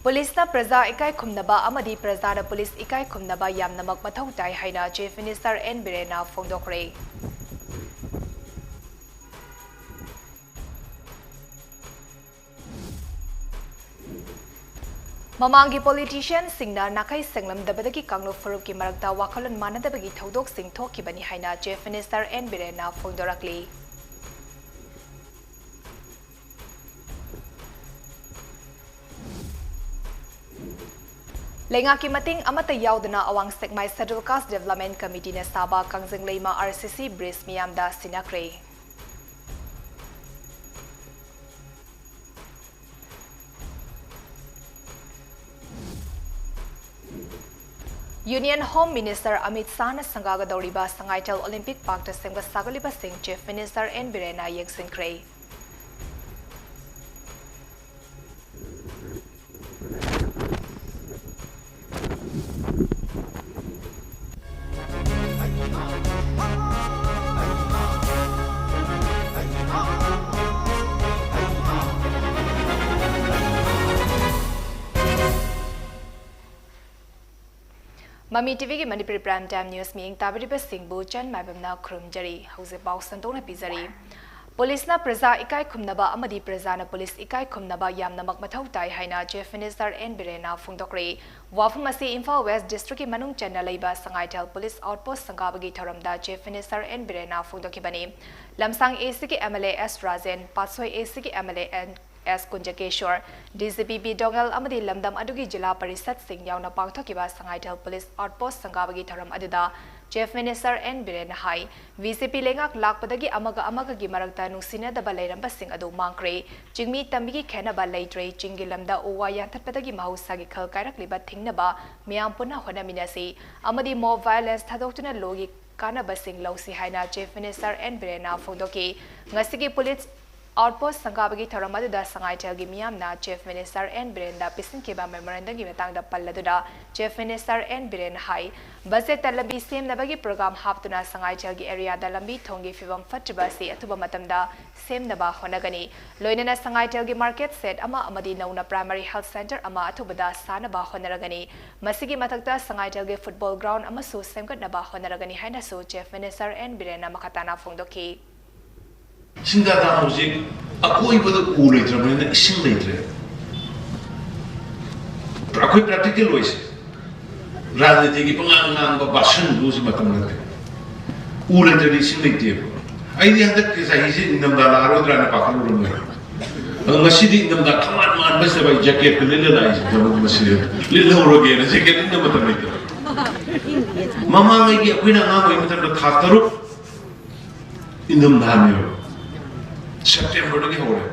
Police Praja Ikai Kumnaba Amadi Prajana Police Ikai Kumnaba Yamnamak Matautai Haina Chief Minister N. Birena Fongdokre. Mamangi politician Singna Nakai Singlam Dabadaki Kanglo Furuki Maragta Wakalan Manadabagi Todok Sing Toki Bani Haina Chief Minister N. Birena Fongdorakli. Lengaki mating amata yaudana awang Stekmai Schedule Caste Development Committee na Saba Kangjeng Leima RCC Bris Miyamda Sinakre. Union Home Minister Amit Shah na Sangaga Dauriba Sangaital Olympic Park ta Sengba Sagaliba Singh Chief Minister N. Birena Yegsinkre. MAMI TV की Manipuri Prime Time News में ताबरी पर Singh बोचन MAIBAM ना खुरम जरी हौजे बाउ संतों ने पिजरी police ना प्रजा इकाई खुमनबा अमदी प्रजा ना पुलिस इकाई खुमनबा याम नमक मथौ ताई हाइना चीफ मिनिस्टर एन बिरेना फुंगदोक्रे वाफम असी इम्फाल वेस्ट डिस्ट्रिक्ट की मनुंग चन्ना लैबा संगाइथल पुलिस आउटपोस्ट संगाबगी थरमदा चीफ मिनिस्टर एन बिरेना फुंगदोकिबनी लमसांग एसी के MLA S Rajen Patsoi AC के MLA N S Kunjakeshwar DCP B Dongal अमदी लमदम अदुगी जिला परिषद सिंह यावना पांगथोकिबा संगाइथल पुलिस आउटपोस्ट संगाबगी थरम अदुदा चीफ मिनिस्टर एन बिरेना हाई वीसीपी लेंगाक लाकपदगी अमगी मरक्ता नुसिनदबा लैरंबा सिंह अदु मांक्रे चिंगमी तंबिगी खेनबा लैत्रे चिंगी लमदा ओवा याथतपदगी महौसागी खल कायरकलिबा थिंगनबा मियाम पुना होनामिनासी अमदी मॉब वायलेंस थादोक्तुना लोगी कानबा सिंह लौसी हाइना चीफ मिनिस्टर एन बिरेना फोदोकी ngasiगी पुलिस आउटपोस्ट संगाबगी थरमदुदा संगाइथलगी मियामना चीफ मिनिस्टर एन बिरेन पिसिनकेबा मेमोरेंडमगी मतांगदा पल्लदुदा चीफ मिनिस्टर एन बिरेन हाई बजेट लंबी सेमनबगी प्रोग्राम हापतुना संगाइथलगी एरियादा लंबी थोंगी फिवम फटबा से अथुबा मतमदा सेमनबा होनगनी लोइनना संगाइथलगी मार्केट सेट अमा अमदी नौना प्राइमरी हेल्थ सेंटर अमा अथुबदा सानबा होनरगनी मसिगी मथक्ता संगाइथलगी फुटबॉल ग्राउंड अमसु सेमगतनबा होनरगनी हाइनासु चीफ मिनिस्टर एन बिरेन मखताना फोंदोकी Singada hojik akoi bodo ule trabene ising leitre akoi practical hoise rajniti ki pangang ba basan dusi matam late ule tre ising leite ai di handak ke sahi se indam da aro drana pakal rum ne masjid indam da khamat man bas ba jacket le le lai jamu masjid le le ro ge ne jacket indam matam leite mama ngai ki akoi na ngam matam da khataru indam da ne September lagi हो रहे,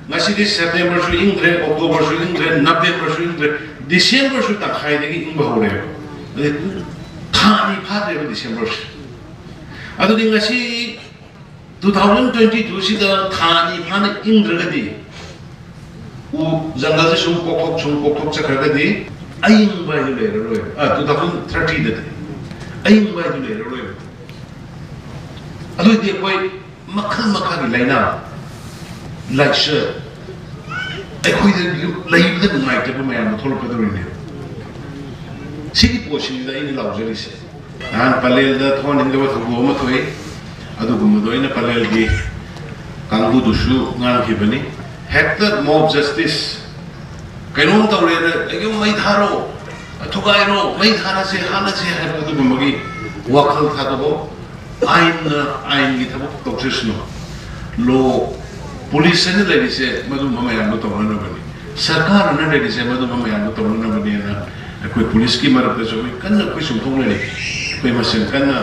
ngasih di September su Ingre, Oktober su Ingre, November su Ingre, December su tak khai lagi Ingba हो रहे, jadi thani phad रहे December su, atau di ngasih 2022 sih dah thani phad Ingre lagi, जंगल से सुमकोक चक्कर लगी, aying bye जो ले रहे 2030 dah, aying bye जो ले रहे, atau dia कोई makal की लाइना like sir ekoi de laib de ngai te ma ya thol pa doine sigi poshi da in laujeri se an palel da thon in de wa go ma thoi adu gum do ina palel gi kangu dusu ngan ki bani hector mob justice kaino ta re ege mai tharo thugai ro mai thara se hana se ha adu gum gi wakal tha do ain gi thabo toxisno lo police ने lady से मधु मम्मा यार तो होना बनी सरकार ने lady से मधु मम्मा यार तो होना बनी है ना कोई पुलिस की मदद से कोई कन्ना कोई सुनता नहीं कोई मशीन कन्ना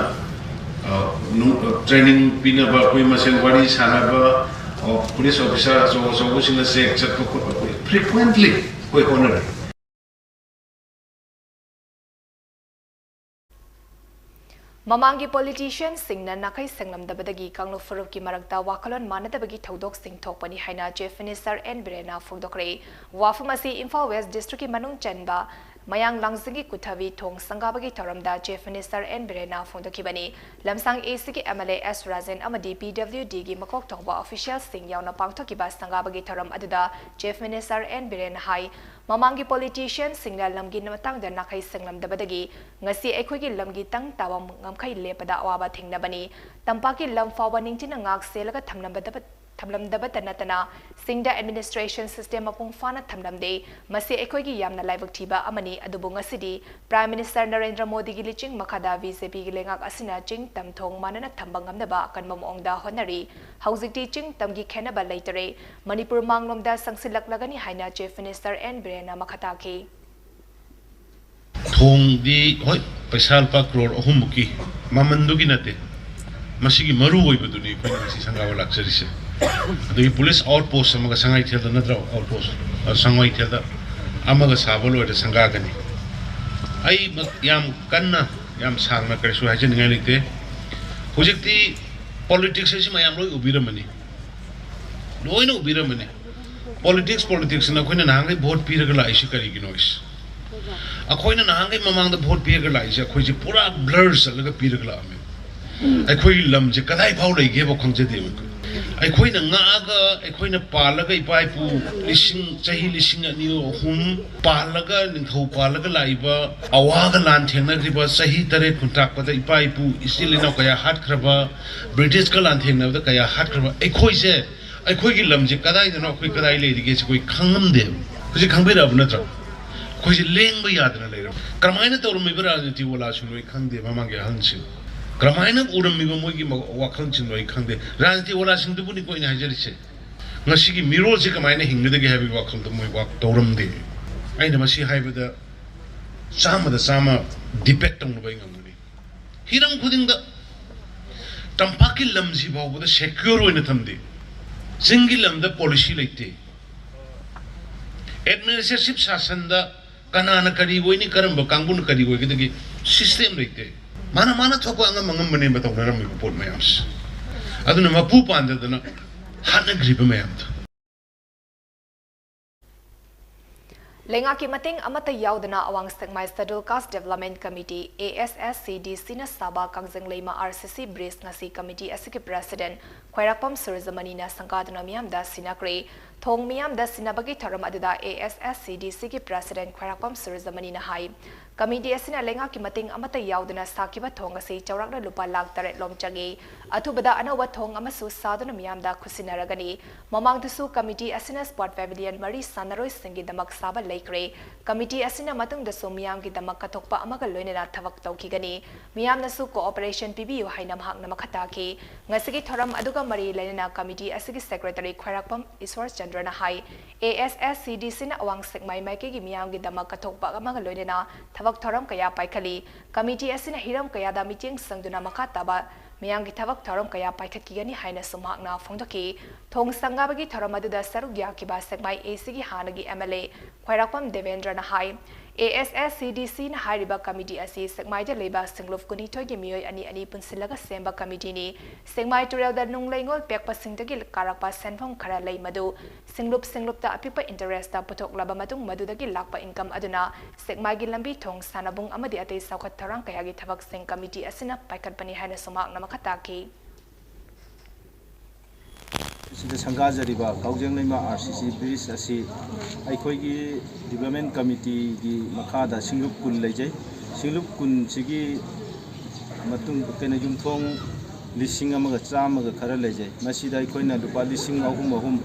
ट्रेनिंग पीना बा कोई मशीन वाली साना बा और पुलिस ऑफिसर जो कुछ न से फ्रीक्वेंटली कोई होना नहीं Mamangi politician Singna Nakai Senglam Dabadagi Kanglo Furup ki Marakta Wakalon Manadabagi Todok Sing Tokpani Haina Chief Minister N. Birena Fugdokre Wafamasi Imphal West District ki Manung Chenba mayang langzingi kuthavi thong sangabagi thoramda Chief Minister N Birena phondokibani lamsang AC ki MLA S Rajan amadi PWD gi makok thongba official sing yauna pangthokiba sangabagi thoram aduda Chief Minister N Birena hai mamangi politician singna lamgi namatang da nakai singlamdabadagi ngasi ekhogi lamgi tang tawam ngamkhai lepada awaba thingnabani tampaki lam fawa ningtina ngak selaga thamlamdabata natana singda administration system apung fana thamlamde masi ekhogi yamna laibak thiba amani adubu ngasidi Prime Minister Narendra Modi gi liching makada BJP gi lengak asina ching tamthong manana thambang ngamdaba kanma mongda honari haujikti ching tamgi khenaba laitare Manipur manglomda sangsilaklagani haina Chief Minister N Birena makhata ki thong di hoi paisal pa crore ahumuki mamandugi nate masigi maru oibaduni khoi si sangawa laksarise the police outpost amaga sangai thelda natra outpost sangai thelda amaga sabalo ede sangagani ai yam kanna yam sangna karisu hajen ngai likte hojikti politics esi mayam loi ubiramani loina ubiramani politics na khoina nangai vote piraga lai si kari ginois akoina nangai mamang da vote piraga lai si akhoi ji pura blur salaga piraga la ame akhoi lam je kadai phau lai ge bo khangje de aikoina ngaaga aikoina palaga ipaipu lising chahi lising ani hum palaga ninthau palaga laiba awaga lan thengna griba chahi tare kuntak pada ipaipu isilina kaya hat khraba British ka lan thengna da kaya hat khraba aikoise aikoigi lamje kadai dano akoi kadai le dige koi khangam de kuji khangbira abnatra kuji lengba yadna leira kramaina tormi barajati wala sunoi khangde mamange hanchi Kramaina uram miba mogi wakhan chinoi khangde rajati wala singdubuni ko ina hajarise ngasigi miro je kamaina hingde ge habi wakhan to moi wak toram de aina masi haibada sama defect tong bai ngamuni hiram khudingda tampaki lamji bawda secure oina thamde single lamda policy leite administrative sasanda kanana kari goini karamba kangun kari goi ge system leite mana thoko angam mani batau naram mi pot mayams aduna mapu pandadana hana gripa mayam Lengaki mating amata yaudana awang stigma Scheduled Caste Development Committee ASSCD Sina Saba Kangjeng Leima RCC Bris ngasi committee asiki president Khwairapam Surzamani na sangkadana miyam da sinakre thong miyam da sinabagi tharam aduda ASSCD siki president Khwairapam Surzamani na hai committee asina lengaki mating amata yaudana sakiba thong asi chawrakna lupa lakh taret lom changi athubada anawa thong amasu sadana miyam da khusinaragani mamang dusu committee asina sport pavilion mari sanaroi singi damak saba laikre committee asina matung da so miyam gi damak kathokpa amaga loinena thavak tawkigani miyam nasu cooperation PBU hainam hak na makhata ki ngasigi thoram aduga mari lainena committee asigi secretary Khwairapam Iswar Chandrana hai ASSCD sina awang sekmai maike gi miyam gi damak kathokpa amaga loinena thavak thoram kaya paikhali committee asina hiram kaya da meeting sangduna makha taba miyam gi thavak thoram kaya paikhatkigani haina sumhakna phongdoki thong sangabagi thoram aduda saruk yakiba sekmai AC gi hanagi MLA Khwairapam Devendra na hai ASSCDC na hariba committee asi sekmai da leba singluf kuni thogi miyoi ani punsilaga semba committee ni sekmai turel da nunglaingol pekpa singdagi karakpa senphom khara lei madu singlup ta apipa interest ta puthok laba matung madudagi lakpa income aduna sekmai gi lambi thong sanabung amadi atei saukhat tharang kayagi thabak sing committee asina paikatpani haina sumak na makhata ki sida sangajariba kaujeng leima RCC bridge asi aikhoigi development committee gi makhada singlup kun leijai singlup kun sigi matung kena jumthong lising amaga chamaga khara leijai masida aikoina lupa lising ahum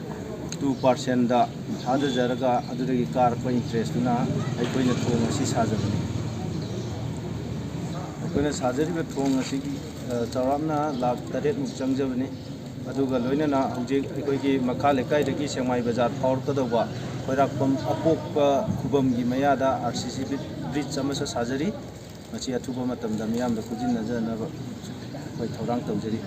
2% da hada jaraga adudagi kar pa interest na aikoina thong asi sajabani aikoina sajariba thong asi charamna lakh 8 muk changjabani aduga loinana hojik aikoigi makha lekai dagi sengmai bazar faur kadawba Khwairapam apokpa khubam gi mayada RCC bridge amasa sajari machi athuba matamda miyam da khujin najana khoi thorang tawjari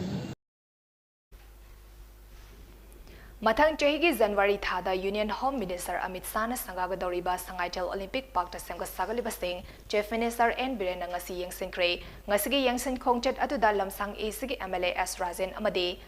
Mathang chahigi January thada Union Home Minister Amit Shah na sangagadoriba Sangaitel Olympic Park ta semga sagaliba sing Chief Minister N Birena ngasi yengsinkre ngasigi yengsin khongchet atuda lamsang ACG MLA S Rajan amade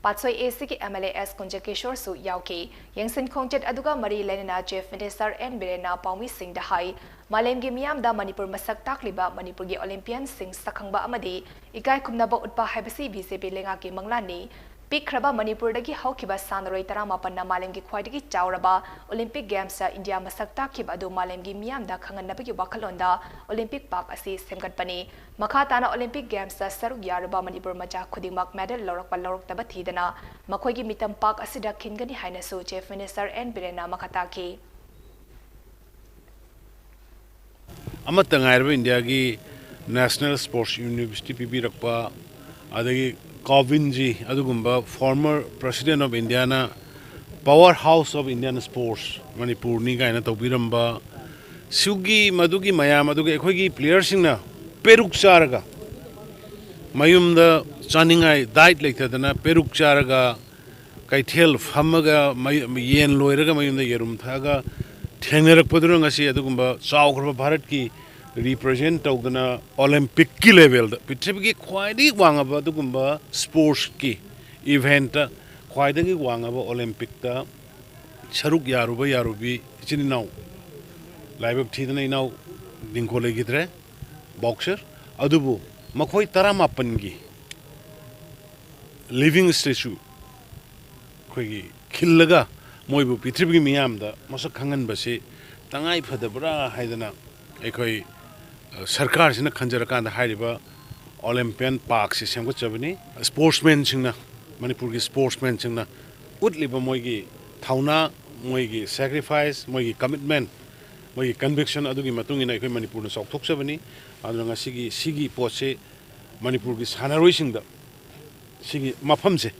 Patsoi AC ki MLAS Kunja Kishore su yauki yengsin khongchet aduga mari lenina Chief Minister N Birena Paumi Singh da hai Malem gi miyam da Manipur masak takliba Manipur gi Olympian Singh sakhangba amadi ikai khumnaba utpa haibasi BJP lenga ki manglani Pikraba Manipur dagi haukiba sanaroi taramapanna Malem gi khwaidagi chauraba Olympic Games sa India masak takib adu Malem gi miyam da khanganabagi wakhalonda Olympic Park asi semgatpani Makhatana Olympic Games sa saruk yaraba Manipur macha khudingmak medal lorokpa loroktaba thidana makhoigi mitam park asida khingani haina su Chief Minister N Birena makhataki amata ngairba India gi National Sports University pibirakpa adagi Kovinji adugumba former President of India na powerhouse of Indian sports Manipur ni gaina tawbiramba sugi madugi mayam adugi ekhoigi players singna peruk charaga mayumda chaningai diet lektadana peruk charaga kaithel phamaga yen loiraga mayumda yerum thaga thengnerak padurang asi adugumba chawkhra Bharat ki represent tawdana Olympic ki level da prithvi ki khwaidi wangaba adugumba sports ki event khwaidagi wangaba Olympic ta saruk yarubi chininau laibak thidana inau dingkhole gidre boxer adubu makhoi taramapan gi living statue khoi khillaga moibu prithvi miyam da masak khangan base tangai phadabra haidana ekhoi sarkar sina khanjara da hairiba Olympian Park si semgo chabani sportsmen singna Manipur gi sportsmen singna utliba moigi thauna moigi sacrifice moigi commitment moigi conviction adugi matungina ekhoi Manipur na sok chabani adunga sigi poche Manipur gi sanaroi singda sigi mafam se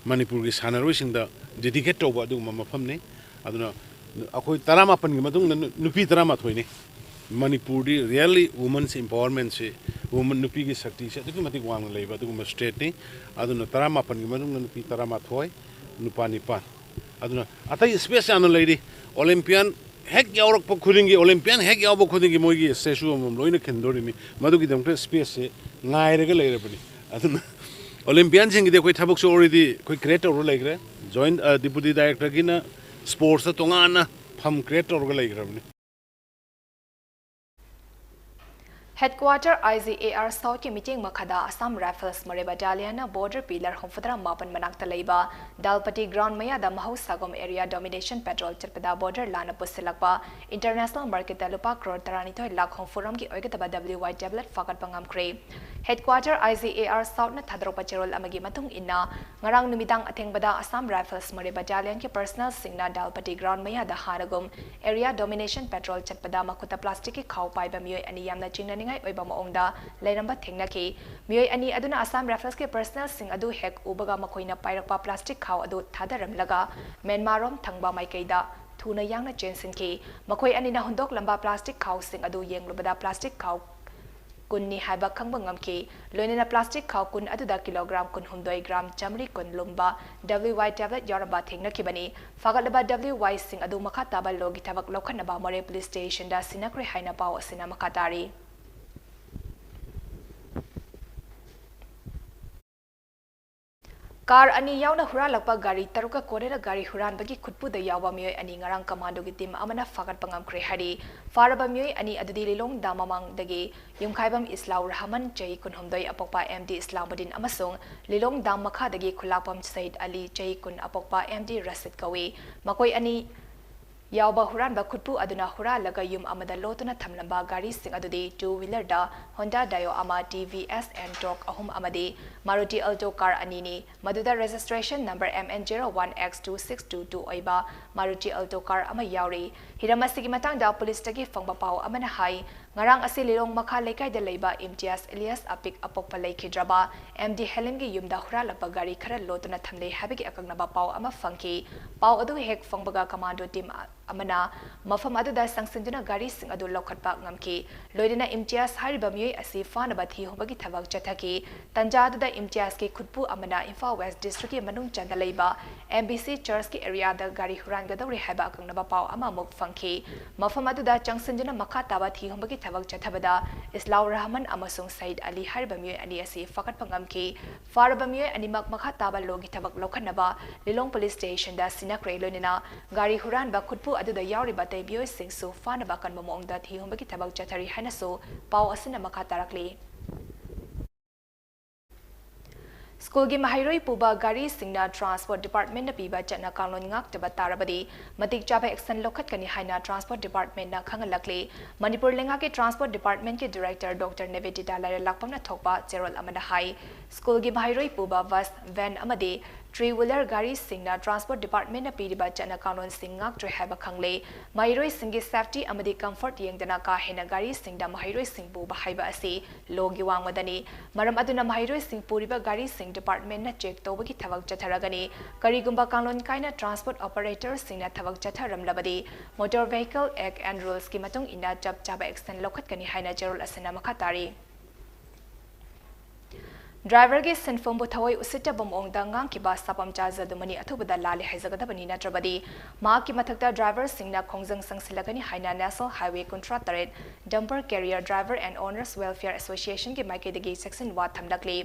Manipur gi sanaroi singda dedicate tawba adu mafam ne aduna akhoi taramapan gi matung nupi tarama thoini Manipur di really women's empowerment se women nupi gi sakti se adu matik wang leiba adu ma state ni aduna taramapan gi matung nupi tarama thoi nupa nipan aduna atai space anu leidi Olympian hek yaurak pa khudingi Olympian hek yauba khudingi moigi statue mom loina khendori mi madugi damte space se ngairega leirabani aduna Olympian sing de koi thabak so already koi creator ro laigre joint deputy director gina sports ta tongana pham creator ro laigrabani Headquarter IZAR South ki meeting makhada Assam Rifles Mare Battalion na border pillar homfadra mapan manakta leiba Dalpati ground maya da Mahusagom area domination patrol chirpada border lana pusilakpa international market lupa crore tarani thoi lakh homfuram ki oigataba WY tablet fakat pangam kre Headquarter IZAR South na thadropa cherol amagi matung inna ngarang numidang athengbada Assam Rifles Mare Battalion ki personal singna Dalpati ground maya da Hanagom area domination patrol chirpada makuta plastic ki khau paiba mioi ani yamna chingnani oiba maongda leiramba thengnaki mioi ani aduna Assam Rifles ke personal sing adu hek ubaga makoina pairakpa plastic khaw adu thadaramlaga Myanmarom thangba maikaida thuna yangna jensen ki makoi ani na hundok lamba plastic khaw sing adu yenglubada plastic khaw kunni haiba khangba ngamki loinena plastic khaw kun aduda kilogram kun humdoi gram chamri kun lumba WY tablet yoraba thengnaki bani fagalaba WY sing adu makha tabal logi thabak lokhanaba More police station da sinakre haina paw asina makatari Car ani yauna huralakpa gari taruka korera gari huran bagi khutpu da yawa mioi ani ngarang commando gi team amana fagat pangam khre hari faraba mioi ani adudi lilong damamang dagi yumkhaibam Islaur Rahman chai kun humdoi apokpa MD Islamuddin amasung lilong dam makha dagi khulapam Said Ali chai kun apokpa MD Rasid kawi makoi ani Yauba huran ba khutpu aduna hura laga yum amada lotuna thamlamba gari sing adudi two wheeler da Honda Dio ama TVS and Torque ahum amadi Maruti Alto car anini maduda registration number MN01X2622 oiba Maruti Alto car ama yauri hiramasi gi matang da police tagi fangba paw amana hai ngarang asi lirong makha lekai da leiba Imtiaz Elias apik apokpa leikhidraba MD Helim gi yumda hura lakpa gari khara lotuna thamle habigi akagnaba paw ama fangki paw adu hek fangbaga commando team amana mafam aduda sangsinjuna gari sing adu lokhatpa ngamki loidina imtiaz hariba mioi asi fana bathi hobagi thabak chathaki tanja aduda imtiaz ki khutpu amana Imphal West District ki manung chanda leiba MBC Church ki area da gari huran gadawri haba kangnaba paw ama muk fangki mafam aduda changsinjuna makha taba thi hobagi thabak chathabada Islaw Rahman amasung Said Ali hariba mioi ani asi fakat pangamki faraba mioi animak makha taba logi thabak lokhanaba Lilong Police Station da sinakre loinina gari huran ba khutpu aduda yauri ba tebio singsu fana ba kan momong da thi hombaki thabak chathari haina so paw asina makha tarakli School gi Mahiroi Puba Gari Singna Transport Department na piba chatna kanlon ngak taba tarabadi matik chaba action lokhat kani haina Transport Department na khangalakli Manipur lenga ke Transport Department ke Director Dr. Nevedita Lare lakpam na thokpa Gerald amada hai School gi Mahiroi Puba bus van amade three-wheeler gari singna Transport Department na piriba chatna kanlon singak tre haba khangle Mahiroi singi safety amade comfort yengdana ka hena gari singda Mahiroi singbu bahaiba asi logi wangwadani maram aduna Mahiroi sing puriba gari sing Department na check tobagi thabak chatharagani karigumba kanlon kaina transport operator singna thabak chatharam labadi Motor Vehicle Act and Rules ki matung ina chap chaba extend lokhat kani haina Gerald asana makhatari Driver ge sinfom bu thawai usita bom ong dangang ki ba sapam cha zadumani athubada lali haizagadabani natrabadi ma ki mathakta driver singna khongjang sangsilagani haina National Highway Contractorate Dumper Carrier Driver and Owners Welfare Association ki maikidagi section wa thamlakli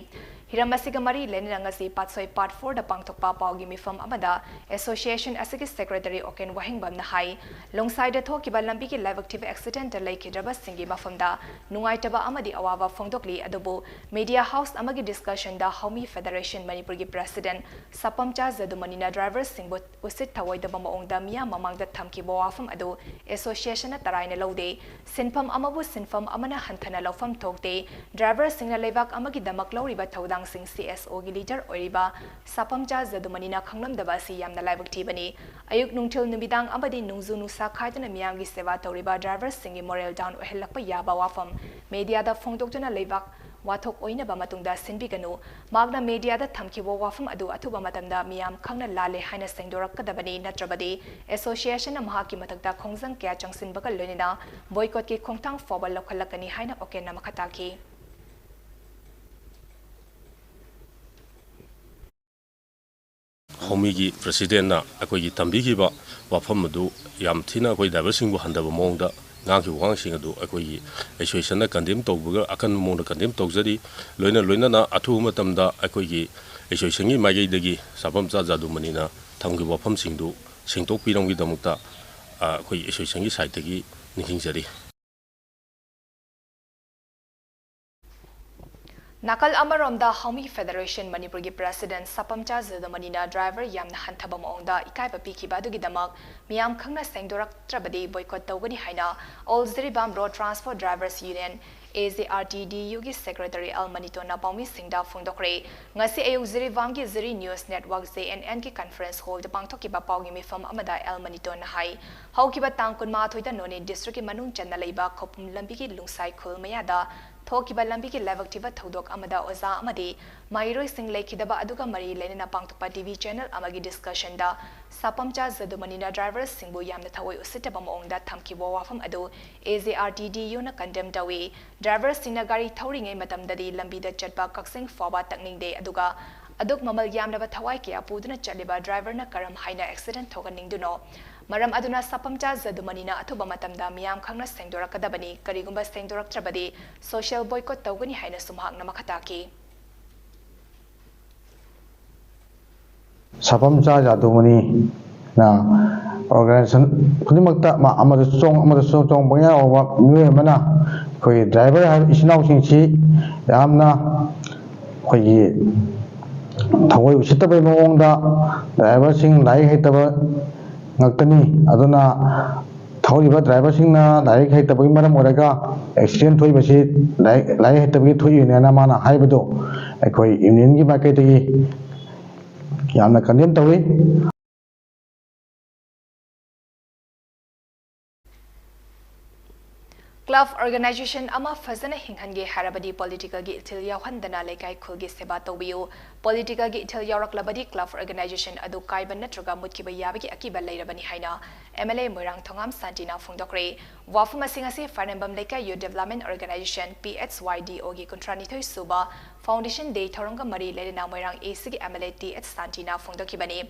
hiramasiga mari lenirangasi patsoi part 4 da pangthokpa pawgi mifam amada association asigi secretary Oken Wahingbam na hai longside da thokiba lambi ki live active accident da laikidraba singi mafamda nungaitaba amadi awawa phongdokli adubu media house amagi discussion da Haumi Federation Manipur ki president Sapamcha Zadumanina drivers singbu usit thawai da bamaong da miya mamang da thamki bawafam adu association na taraina laude sinfam amabu sinfam amana hanthana lawfam thokte driver singna leibak amagi damak lauriba thodang sing CSO gi leader oiriba Sapamcha Zadumanina khanglam daba si yamna laibak thibani ayuk nungthil numidang amadi nungzu nusa khaidana miyang gi seva toriba driver singi moral down ohelakpa yaba wafam media da phongdoktuna leibak wathok oina ba matungda sinbiganu magna media da thamkibo wafam adu athuba matamda miyam khangna lale haina sengdorak kadabani natrabadi association amhaki matakta khongjang kya changsin bakal loinina boycott ki khongthang forward lokhalakani haina okena makhataki Haumi president na akoi tambi ba wafam adu yam thina akoi diversing bu handaba mongda ngaki wang sing adu akoi association na condemn tawbuga akan mong condemn tawjari loina na athu matamda akoi association gi magi dagi sabam cha jadu manina thamgi wafam singdu singtok pirang gi damukta akoi association gi site gi nihing jari Nakal Amaromda Haumi Federation Manipur ki President Sapamcha Zadumanina driver yamna hanthaba maongda ikaiba pikiba dugi damak miyam khangna sengdorak trabadi boycott tawgani haina All Ziribam Road Transport Drivers Union AZRTDU ki Secretary Almanito na Paumi Singda Phongdokre ngasi ayuk Ziribam ki Ziri News Network ZNN ki conference hall da pangthokiba pawgi mifam amada Almanito na hai haukiba tangkun ma thoida noni district ki manung channa leiba khopum lambi ki lungsai khul mayada thokiba lambi ki live active thodok amada oza amadi Mahiroi sing lekhidaba aduga mari lenina pangtokpa TV channel amagi discussion da Sapamcha Zadumanina drivers singbu yamna thawai usitaba maongda thamkibo wafam adu AZRTDU na condemn dawi drivers singna gari thauringai matamdadi lambi da chatba kaksing foba takningde aduga aduk mamal yamnaba thawai kya puduna chaliba driver na karam haina accident thoganingduno Maram aduna Sapamcha Zadumanina athuba matamda miyam khangna sengdorakadabani karigumba sengdoraktrabadi social boycott tawgani haina sumhakna makhataki Sapamcha Zadumanina organization khudimakta ma amadu song bangya oba miyoi mana khoi driver har isinau singchi yamna khoi thawai usitabai maongda driver sing lai haitaba ngakani aduna thawriba driver singna lai haitabagi maram oraga accident thoi basi lai haitabagi thoi na mana haibado akhoi union gi maikaitagi yamna condemn tawi Club organization ama fazana hinghange harabadi political gi ithil yawhandana lekai khulgi seba tobiyu political gi ithil yawraklabadi club organization adu kaiban natraga mutkiba yabagi akiba leirabani haina MLA Moirang Thongam Santina Phungdokre wafuma singasi Farnambam lekai youth development organization PHYDO gi kontranithoi suba foundation day thoronga mari lerina Moirang AC gi MLA TH Santina Phungdokibani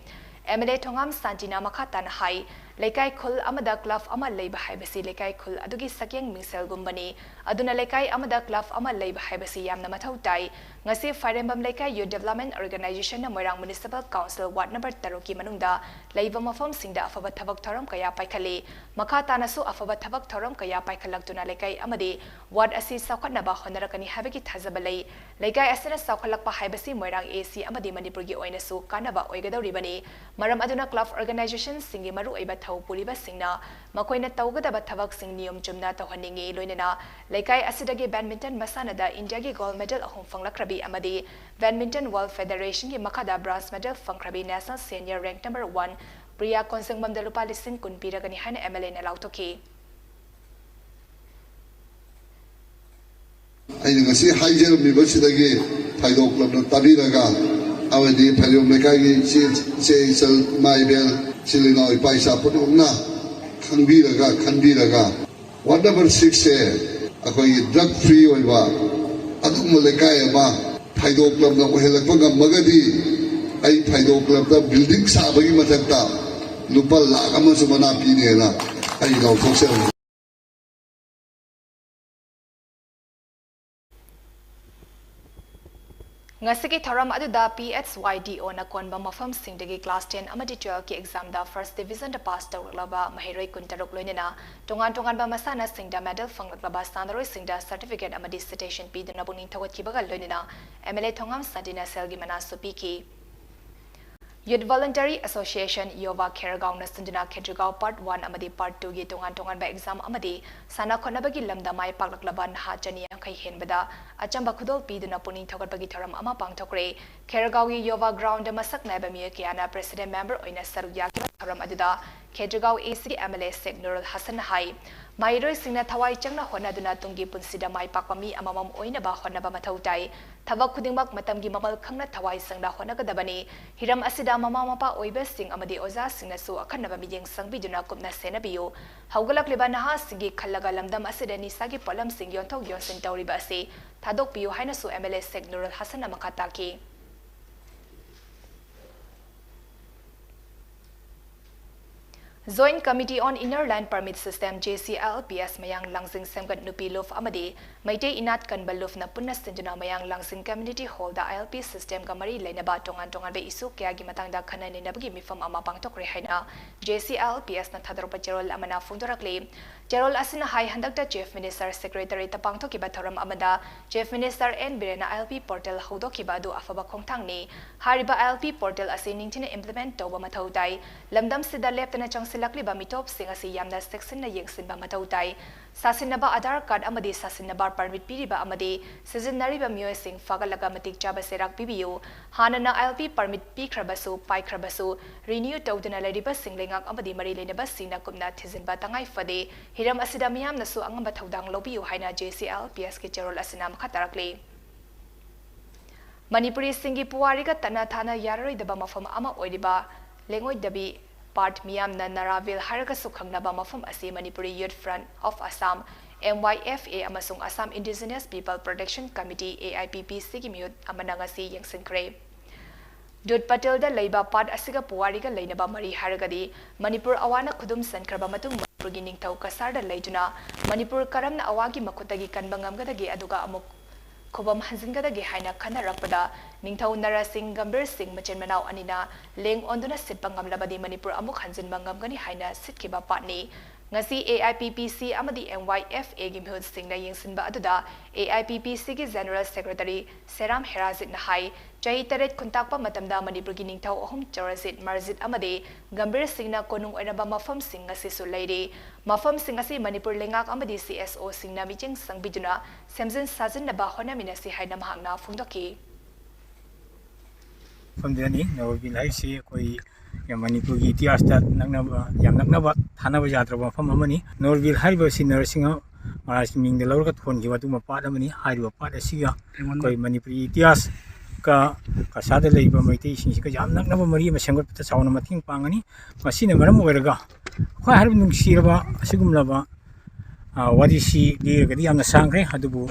MLA Thongam Santina Makatan Hai Lekai Khul Amada Club Ama Leiba Haibasi Lekai Khul Adugi Sakyang Mingsel Gumbani Aduna Lekai Amada Club Ama Leiba Haibasi Yamna Mathau Tai Ngasi Farembam Lekai Youth Development Organization na Moirang Municipal Council Ward number 3 ki manungda Leiba Mafam Singda Afaba Thabak Thoram Kaya Paikhali Makata nasu Afaba Thabak Thoram Kaya Paikhalak Lekai Amadi Ward Asi Saukhanaba Honarakani Habiki Thazabalei Lekai Asina Saukhalakpa Haibasi Moirang AC Amadi Manipur gi Oinasu Kanaba Oigadoribani Maram Aduna Club Organization Singi Maru Aiba Thau Puriba Singna Makoina Taugadaba Thabak Sing Niyom Chumna Tawhaningi Loinana Lekai Asidagi Badminton Masanada India gi gold medal ahum Fangrakrabi Amadi Badminton World Federation gi Makada bronze medal Fangrabi National Senior rank number 1 Priya Konsangbam Dalupa Lisin Kun Piragani Hana MLA na Lautoki Aina ngasi haijer mibasidagi thaidok lamna tabiraga awadi phariom lekai se sel maibel silinoi paisa punungna khanbiraga ward number 6 se akoi drug free oiba adum lekai ma thaidok lamna ohelakpa gamagadi ai thaidok lamna building sabagi mathakta lupa lakh ama sumana pinela ai lauthokse Ngasiki thoram aduda PHYDO na konba mafam singdagi class 10 amadi 12 ki exam da first division da pass tawlaba mahiroi kuntaruk loinena tongan ba masana singda medal fanglaba sandaroi singda certificate amadi citation pi duna buning thawat ki bagal loinena MLA Thongam Santina Selgi mana supiki Youth Voluntary Association Yova Kheragaon na Sundina Khetragaon Part 1 amadi Part 2 gi tongan ba exam amadi sana khonabagi lamda mai paklaklaban ha chani kai henbada achamba khudol piduna puning thogatbagi thoram ama pangthokre Kheragaon gi Yova ground masak naiba mi kiana president member oina sarugya ki thoram aduda Khetragaon AC MLA Sheikh Nurul Hasan Hai Mairoi singna thawai changna honaduna tungi punsida mai pakpami amamam oina ba honaba mathautai thabak khudingmak matamgi mamal khangna thawai sangda honagadabani hiram asida mama mapa oibe sing amadi oza singna su akhanaba mijeng sangbiduna kupna senabiyo haugalak liba naha singi khallaga lamdam asida ni sagi polam sing yonthok yonsin tawriba ase thadok piyo haina su MLA Sheikh Nurul Hasan amakata ki Joint Committee on Inner Land Permit System JCLPS Mayang Langsing Semgat Nupi Luf Amadi Maite Inat Kanbal Luf na Punna Sinduna Mayang Langsing Community Hall da ILP System Kamari Lainaba tongan be isu kaya gi matangda khana ni nabagi mifam ama pangtok rehaina JCLPS na thadropa Gerol amana fundorakle Gerol asina hai handakta Chief Minister Secretary ta pangtok iba thoram amada Chief Minister N Birena ILP portal hodoki badu afaba khongthang ni hariba ILP portal asining tina implement toba mathautai lamdam sida leptana chang Silakli ba mitop sing asi yamna section na yengsin ba matautai sasinaba Aadhaar card amadi sasinaba permit piriba amadi seasonary ba myoy sing fagalaga matik chaba serak bibiyo hanana ILP permit pikhrabasu paikhrabasu renew tawdana lariba singlengak amadi mari lenaba singna kumna thizin ba tangai fade hiram asida miyam nasu angamba thaudang lobiyo haina JCLPS ke cherol asina makhatarakle Manipuri singi puwari ga tana thana yaroi daba mafam ama oiriba lengoi dabi Part Miyamna Naravil Haraka Sukhangnaba Mafam Asi Manipuri Youth Front of Assam MYFA amasung Assam Indigenous People Protection Committee AIPPC gi miyut amanangasi yengsinkre Dut Patel da leiba part asiga puwari ga leinaba mari haragadi Manipur awana khudum sankraba matung Manipur gi ningthau kasar da leiduna Manipur karamna awagi makutagi kanbangamgadagi aduga amuk Khobam Hanzingadagi haina khanarapada Ningthau Narasing Gambir Singh Machen Manau Anina Leng Onduna Sitpangam Labadi Manipur Amuk Hanzin Bangamgani haina Sitkiba Patni Ngasi AIPPC amadi MYFA gi mihut Singh na yengsinba aduda AIPPC gi General Secretary Seram Herazit na hai Jahi Taret Kuntakpa matamda Manipur gi ningthau ahum Charazit Marzit amadi Gambir Singh na konung oinaba mafam Singh ngasi sulairi Mafam Singh asi Manipur lengak amadi CSO Singh na mijing sangbiduna Semzin Sajin na ba hona minasi haina mahakna phungdoki Famdani Nawabil Haisi koi Manipur gi iतिहास ता नगनबा थानबा जात्रबा फम हमनी नोरबिल हारिबा Sinner Singh महाराज Ming दे लौरगा थोनगी मतुमा पाट अमनी हाइरिबा पाट असिगा कोई मणिपुरी इतिहास का सादा लेबा मैतै सिंसिका याम नक्नबा मरी अमा सेंगोटपता चावना मथिंग पांगनी मसिना मरम ओइरगा खै हारिब नुंगसिरबा असिगुमलाबा वादिसी लिरगदी यामना सांग्रे अदुबु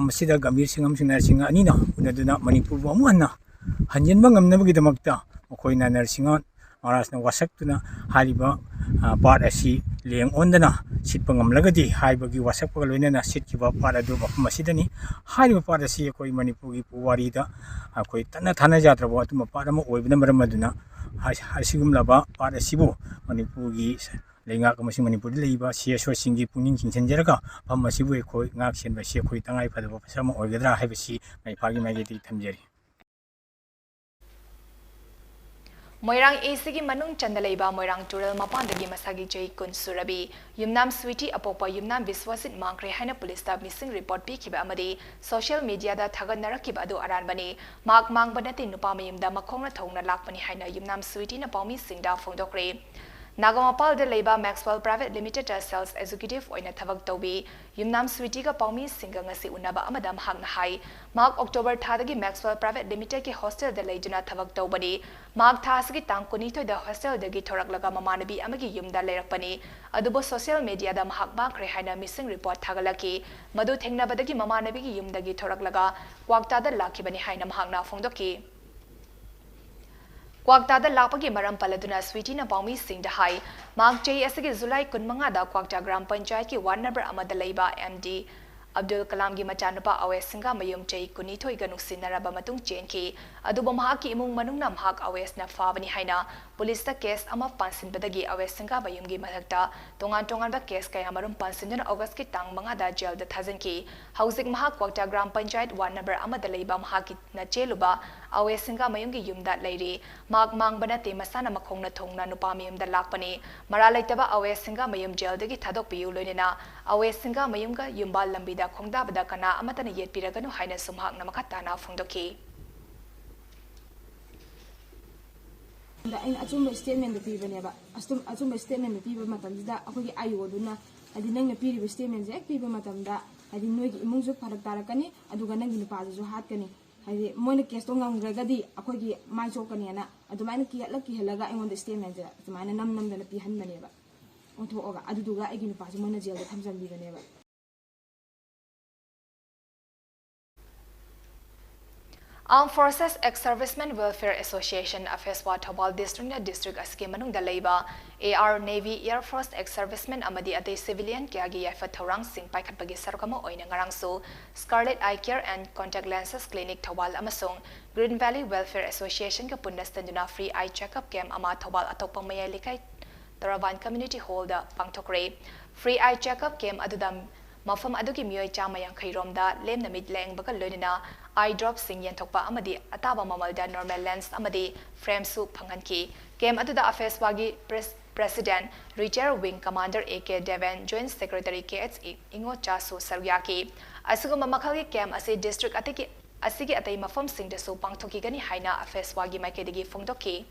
मसिदा गंभीर सिंगम सिंग अनिना उनदुना मणिपुर बु अमुहन्ना हंजनबा ngamnabagidamakta मखोइना नरसिंह महाराजना वासक्तुना हारिबा पाट असि लेंग ओंदना सिटपा ngamlagadi हाइबगी वासक्पगा लोइनना सिटकिबा पाट अदु मफम असिदनी हारिबा पाट असि अखोइ मणिपुरगी पुवारीदा अखोइ तन्ना थाना जात्रबो अतुमा पाट अमा ओइबना मरम अदुना हासिगुमलाबा पाट असिबु मणिपुरगी लेंगाक अमसिंग मणिपुरदि लेइबा सीएसओ सिंगी पुनिंग चिंसनजरगा फम असिबु अखोइ ngak senba si अखोइ तंगाइ फदबा फसमा ओइगदरा हाइबसि माइफागी माइगेति थमजरि मोइरांग एसीगी मनुंग चंदलेबा मोइरांग टुरल मपानदगी मसागी जई कुन सुरबी युमनाम स्वीटी अपोपा युमनाम विश्वासित मांग्रे हाइना पुलिसता मिसिंग रिपोर्ट पीखिबा अमदी सोशल मीडिया दा थगनरकिबा अदु अरानबनी माक मांगबनति नुपा मयुमदा मखोंगना थौंगना लाकपनी हाइना युमनाम स्वीटी ना पाउमी सिंगदा फोंदोक्रे नागामपाल दे लेबा Maxwell private limited sales executive ओइना थबक तौबी युमनाम स्वीटी का पाउमी सिंगा ngasi उनबा अमदा महंगना हाई मार्क अक्टोबर थादगी मैक्सवेल प्राइवेट लिमिटेड के हॉस्टल दे लेजुना थबक तौबनी मार्क थासगी तांग कुनिथोय दा हॉस्टल दगी थोरकलगा ममानबी अमगी युमदा लेरकपनी अदुबो सोशल मीडिया दा महक बाखरे हाइना मिसिंग रिपोर्ट थागलकी मदु थेंगनाबदगी ममानबीगी युमदगी थोरकलगा क्वाक्ता दा लाखिबनी हाइना महंगना फोंदोकी क्वाक्ता दा लापगी मरम पलदुना स्वीटी ना पाउमी सिंह दा हाई मार्क चई असगी जुलाई 15 दा क्वाक्ता ग्राम पंचायत की वार्ड नंबर अमदा लेबा एमडी अब्दुल कलाम की मचानुपा अवेस सिंगा मयुम चई कुनिथोय गनुक्सिनरबा मतुंग चेनखी अदुबो महाकी इमुंग मनुंगना महाक अवेस ना फाबनी हाइना पुलिस ता केस अमा पांसिनबदगी अवेस सिंगा मयुमगी मथकता तोंगान तोंगानबा केस कया मरुम पांसिनजन अगस्त की तांग 5 दा जेल दा थाजनकी हाउसिंग महाक क्वाक्ता ग्राम पंचायत वार्ड नंबर अमदा लेबा महाकी ना चेलुबा अवेस सिंगा मयुमगी युमदा लेरी माक मांगबना ते मसाना मखोंगना थोंगना नुपा मयुमदा लाकपनी मरा लेतबा अवेस सिंगा मयुम जेल दगी थादोकपियु लोइनेना अवेस सिंगा मयुमगा युमबा लंबीदा खोंगदाबदा कना अमतन येतपिरगनु हाइना सुमहाकना मखताना फोंदोकी अꯩꯅ ꯑꯆꯨꯝꯕ ꯁ꯭ꯇꯦꯠꯃꯦꯟꯗ ꯄꯤꯕꯅꯦꯕ ꯑꯆꯨꯝꯕ ꯁ꯭ꯇꯦꯠꯃꯦꯟꯗ ꯄꯤꯕ ꯃꯇꯝꯁꯤꯗ ꯑꯩꯈꯣꯏꯒꯤ ꯑꯥꯏꯑꯣꯗꯨꯅ ꯍꯥꯏꯗꯤ ꯅꯪꯅ ꯄꯤꯔꯤꯕ ꯁ꯭ꯇꯦꯠꯃꯦꯟꯁꯦ ꯍꯦꯛ ꯄꯤꯕ ꯃꯇꯝꯗ ꯍꯥꯏꯗꯤ ꯅꯣꯏꯒꯤ ꯏꯃꯨꯡꯁꯨ ꯐꯔꯛ ꯇꯥꯔꯛꯀꯅꯤ ꯑꯗꯨꯒ ꯅꯪꯒꯤ ꯅꯨꯄꯥꯗꯨꯁꯨ ꯍꯥꯠꯀꯅꯤ ꯍꯥꯏꯗꯤ ꯃꯣꯏꯅ ꯀꯦꯁꯇꯣ ꯉꯝꯈ꯭ꯔꯒꯗꯤ ꯑꯩꯈꯣꯏꯒꯤ ꯃꯥꯏ ꯆꯣꯛꯀꯅꯦꯅ ꯑꯗꯨꯃꯥꯏꯅ ꯀꯤꯍꯜꯂꯒ ꯑꯩꯉꯣꯟꯗ ꯁ꯭ꯇꯦꯠꯃꯦꯟꯁꯦ ꯑꯗꯨꯃꯥꯏꯅ ꯅꯝꯗꯅ ꯄꯤꯍꯟꯕꯅꯦꯕ ꯑꯣꯟꯊꯣꯛꯑꯒ ꯑꯗꯨꯗꯨꯒ ꯑꯩꯒꯤ ꯅꯨꯄꯥꯁꯨ ꯃꯣꯏꯅ ꯖꯦꯜꯗ ꯊꯝꯖꯟꯕꯤꯕꯅꯦꯕ Armed Forces Ex-Servicemen Welfare Association Afeswa Thobal District Aski Manungda Leiba AR Navy Air Force Ex-Servicemen Amadi Ade Civilian Kyagi Yafa Thorang Sing Paikhatpagi Sarkama Oina Ngarangsu Scarlet Eye Care and Contact Lenses Clinic Thobal Amasung Green Valley Welfare Association ka Pundastanduna Free Eye Checkup Camp Ama Thobal Atokpa Maya Likai Taravan Community Hall da Pangthokre Free Eye Checkup Camp Adudam Mafam adugi miyoi chama yang khairomda lemna mid leng bagal loinina eye drop sing yenthokpa amadi ataba mamalda normal lens amadi frame su phanganki kem aduda affairs wagi president reserve wing commander AK Devan joint secretary KH Ingo Chasu Saryaki asuguma makhagi kem ase district asigi atai mafam sing da su pangthoki gani haina affairs wagi makedigi phongdoki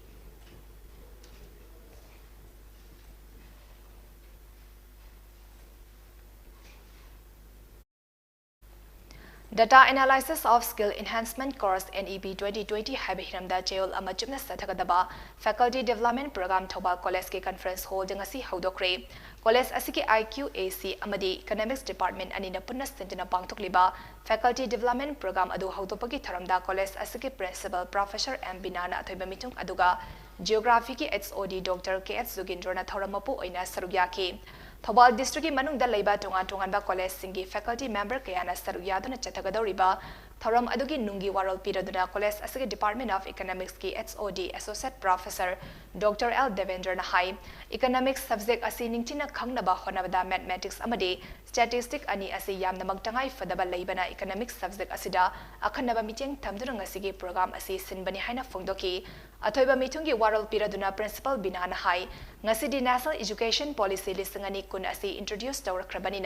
Data Analysis of Skill Enhancement Course NEP 2020 Habihiramda Cheol Amachumna Sathagadaba Faculty Development Program Thobal College ke Conference Hall jangasi haudokre College asiki IQAC amadi Economics Department anina punna stentuna pangthokliba Faculty Development Program adu haudopagi tharamda College asiki Principal Professor M Binana athoiba mitung aduga Geography ki HOD Dr. KH Zugindrana thoramapu oina sarugyaki Thobal District ki manungda leiba tongan college singi faculty member kayana saruyaduna chathagadoriba thoram adugi nungi warol piraduna college asigi Department of Economics ki HOD Associate Professor Dr. L Devendra Nahai Economics subject asi ningchina khangnaba honabada mathematics amadi statistics ani asi yamna magtangai fadaba leibana economics subject asida akhanaba meeting thamdurang asigi program asi sinbani haina phongdoki अथोइबा मिथुंगी वारल पिरादुना principal बिनाना हाई ngasi national education policy lisangani kun asi introduce tawrakrabani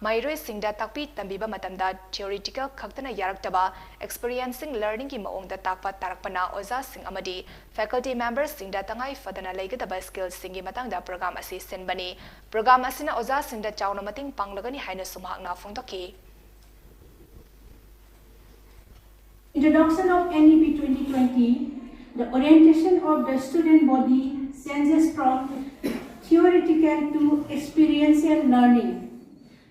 mairoi singda takpi tambiba matamda theoretical khaktana yaraktaba experiencing learning ki maongda takpa tarakpana oza sing amadi faculty members singda tangai fadana leigadaba skills singi matangda program asi senbani program asina oza singda chawna mating panglagani haina sumhakna phongtoki Introduction of NEP 2020. The orientation of the student body changes from theoretical to experiential learning.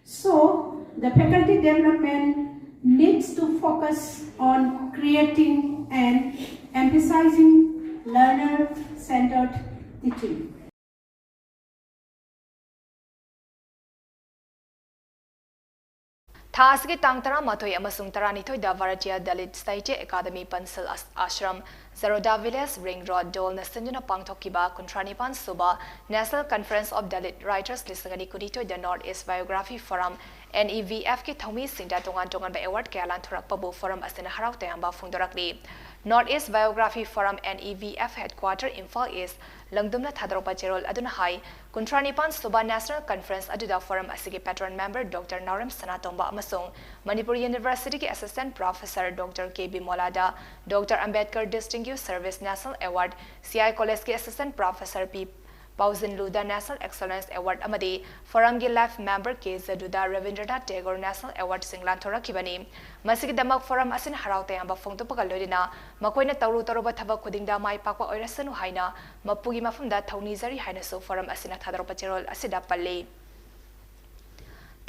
So, the faculty development needs to focus on creating and emphasizing learner-centered teaching. थासगे तांग तरा माथोय अमसुंग तरानिथोय दा भारतीय दलित साहित्य अकादमी पंसल आश्रम Jaroda village ring road डोल नसंजुना पांगथोकिबा कुंट्रानिपान सुबा national conference of Dalit writers लिसंगनी कुनिथोय the north east biography forum NEVF के थौमी सिंगदा तोंगान तोंगान बा अवार्ड कया लांथोरकपबो फोरम असना हराव तयंबा फुंदोरकली north east biography forum NEVF headquarter Imphal east लंगदुमना थादरोपा चेरोल अदुना हाई कुंट्रानिपान सुबा नेशनल कॉन्फ्रेंस अदुदा फोरम असिगे patron member doctor Naorem Sanatomba अमसोंग मणिपुर यूनिवर्सिटी के असिस्टेंट प्रोफेसर डॉक्टर KB मोलादा doctor Ambedkar distinguished service national award CI college के assistant professor P Pauzin Luda National Excellence Award Amadi Forum Gi Life Member K Zaduda Ravindranath Tagore National Award Singlan Thorakibani Masigi Damak Forum Asin Haraute Amba Fongtopaga Loidina Makoina Tauru Taroba Thabak Kudingda Mai Pakwa Oirasanu Haina Mapugi Mafumda Taunizari Haina So Forum Asina Thadropa Cherol Asida Palle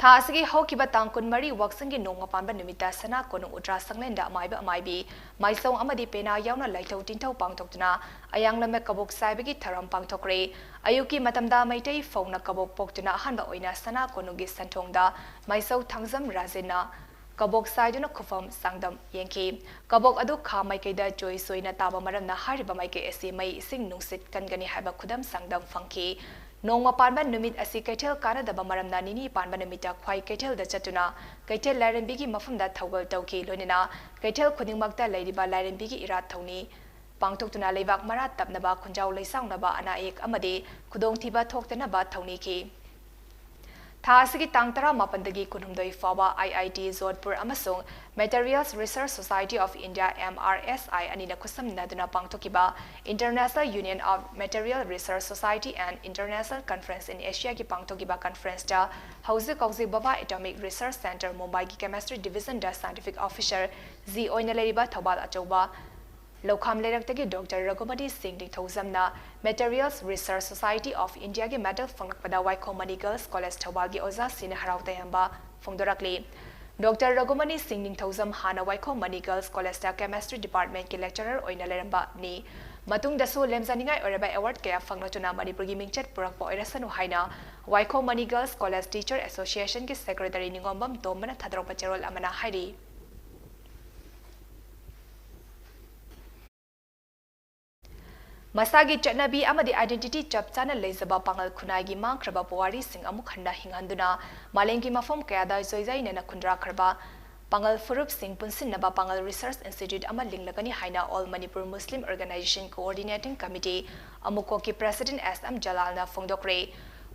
थासगे हौकिबा तांकुन मरी वक्संगे नोंगा पांबा निमिता सना कोनु उद्रा संगलेंदा माइबा माइबी माइसों अमदी पेना यावना लाइथौ तिंथौ पांगथोकना अयांगलमे कबोक साइबगी थरम पांगथोकरे अयुकी मतमदा Meitei fauna कबोक पोक्तुना हनबा ओइना सना कोनुगी संथोंगदा माइसौ थांगजम राजेना कबोक साइदुना खुफम सांगदम येंकी कबोक अदु खा माइकैदा जोइ सोइना ताबा मरमना हारिबा माइकै AC मै इसिंग नुंसित कनगनी हाइबा खुदम सांगदम funky नोंमा Panba नुमित असि कैथेल कानदबा मरमना निनी Panba नुमिता ख्वाइ कैथेल the चतुना कैथेल लाइरनबिगी मफमदा थौगल तौकी लोनिना कैथेल खुनिंगमक्ता लैरिबा लाइरनबिगी इरात थौनी पांगथोक्तुना लेबाक मरा तपनबा खुंजाव लैसांगनबा अनाएक अमदे खुदोंथिबा थोक्तनबा थौनीकी थासगी तांगतरा मापनदगी कुनुमदोई फावा IIT जोधपुर अमसोंग Materials Research Society of India MRSI anina kusamnaduna pangtokiba International Union of Material Research Society and International Conference in Asia ki pangtokiba conference da hauze kauze baba Atomic Research Center Mumbai ki Chemistry Division da Scientific Officer Z oinaleriba thobal achauba Lokham Leraktage Dr. Ragumati Singh Thozamna Materials Research Society of India के medal फंगलपदा Waikhom Mani girls college Thoubal की ओजा सिन हरावतयंबा फोंदोरकली doctor Raghumani Singh Nithoujam हाना Waikhom Mani girls college ता chemistry department के लेक्चरर ओइना लेरंबा नि मतुंगदसो लेमजानिंगाई ओरबा अवार्ड कया फंगनतुना मणिपुर की मिंगचत पुरकपा ओइरसनु हाइना Waikhom Mani girls college teacher association के सेक्रेटरी निंगोंबम तोमना थदरोपा चेरोल अमना हाइरी मसागी चटनबी अमदी आइडेंटिटी चपचाना लेजबा पांगल खुनागी मांगख्रबा पुवारी सिंह अमुक हंदा हिंगंदुना मालेंगी मफम कयादा जोइजाइना खुंद्रा खरबा पांगल फुरुप सिंह पुनसिनबा पांगल रिसर्च इंस्टीट्यूट अमा लिंगलगनी हाइना all Manipur Muslim organisation coordinating committee अमुको की प्रेसिडेंट SM जलालना फोंदोक्रे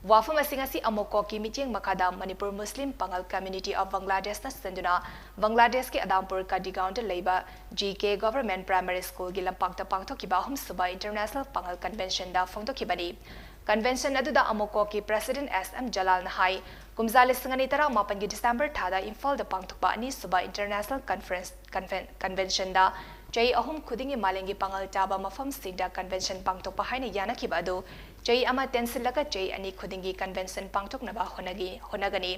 वाफम असिंगसी अमुको की मीटिंग मखादा मणिपुर मुस्लिम पांगल कम्युनिटी ऑफ बांग्लादेश ना संजुना बांग्लादेश के अदामपुर कादीगांव लेबा GK गवर्नमेंट प्राइमरी स्कूल की लंपाक्ता पांगथोकिबा हम सुबा इंटरनेशनल पांगल कन्वेंशन दा फोंदोकिबनी कन्वेंशन अदुदा अमुको की प्रेसिडेंट SM जलाल नहाई कुमजाले सिंगनी तरा मापन की डिसेंबर थादा इंफाल दा पांगथोकबा अनि सुबा इंटरनेशनल कॉन्फ्रेंस कन्वेंशन दा चई अहुम खुदिंगी मालेंगी पांगल चाबा मफम सिंदा कन्वेंशन पांगथोकबा हाइना यानाकिबा अदु चई अमा टेंसिलका चई अनि खुदिंगी कन्वेंशन पांगथोकनबा होनगनी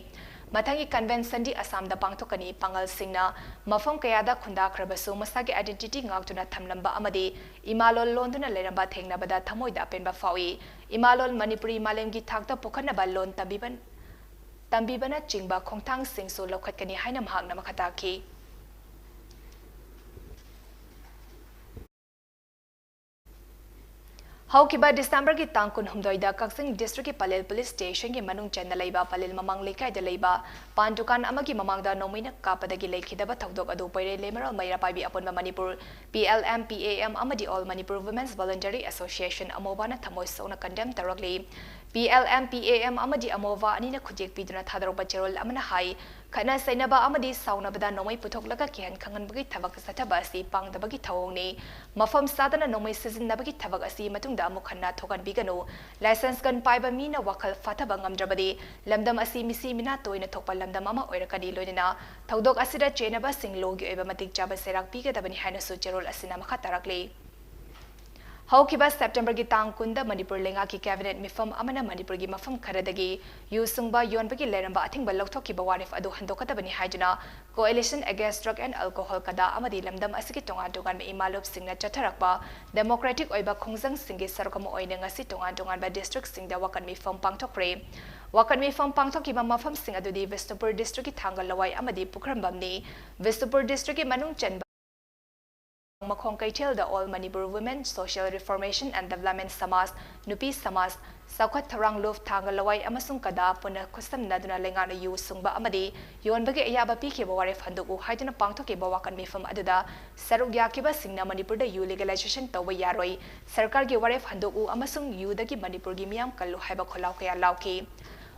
मथंगी कन्वेंशन दी असम दा पांगथोकनी पांगल सिंगना मफम कयादा खुंदाख्रबसु मसागी identity ngautuna thamlamba amadi imalol londuna leramba thengnabada thamoida penba fawi imalol manipuri malemgi thakta pokhanaba lon tambibana chingba khongthang singsu lokhatkani haina mahakna makhataki Haukiba December ki tangkun humdoida Kaksing District ki Palel Police Station ki manung chen laiba Palel mamang lekai da laiba pandukan amagi mamangda nomaina kapadagi lekhidaba thaudok adu poire lemeral maira paibi aponba Manipur PLM PAM amadi All Manipur Women's Voluntary Association amobana thamoi sona condemn tarakli PLM PAM amadi amova anina khujek piduna thadaroba cherol amana hai khana sainaba amadi saunabada nomai puthok laga kihan khangan bagi thabak sathaba asi pangdabagi thawongni mafam sadana nomai sijinnabagi thabak asi matungda amukhanna thogan bigano license kan paiba mina wakhal fathaba ngamdrabadi lamdam asi misi mina toina thokpa lamdam ama oirakadi loinina thaudok asida chenaba singlogi oiba matik chaba serak pigadabani haina su cherol asina makha tarakli Haukiba September ki tang kunda Manipur lenga ki cabinet mifam amana Manipur gi mafam kharadagi yusungba yonbagi leramba athingba lokthok ki bawarif adu handokadabani haijuna coalition against drug and alcohol kada amadi lamdam asiki tongan tongan me imalop singna chatharakba democratic oiba khongjang singi sarkam oina ngasi tongan tongan ba district singda wakan mifam pangthokre wakan mifam pangthok ki mafam sing adudi Vistupur district ki thangal lawai amadi pukrambamni Vistupur district ki manung chen Makhong Kaitel the All Manipur Women Social Reformation and Development Samas Nupi Samas Sakwat Tharang Luf Thangalawai amasung kada puna kusam naduna lengana yu sungba amadi yonbagi ayaba piki bawarif handuku haiduna pangthoki bawakan mifam aduda sarugya kiba singna Manipur da yu legalization tawa yaroi sarkar gi warif handuku amasung yu dagi Manipur gi miyam kallu haiba kholaw kaya lawki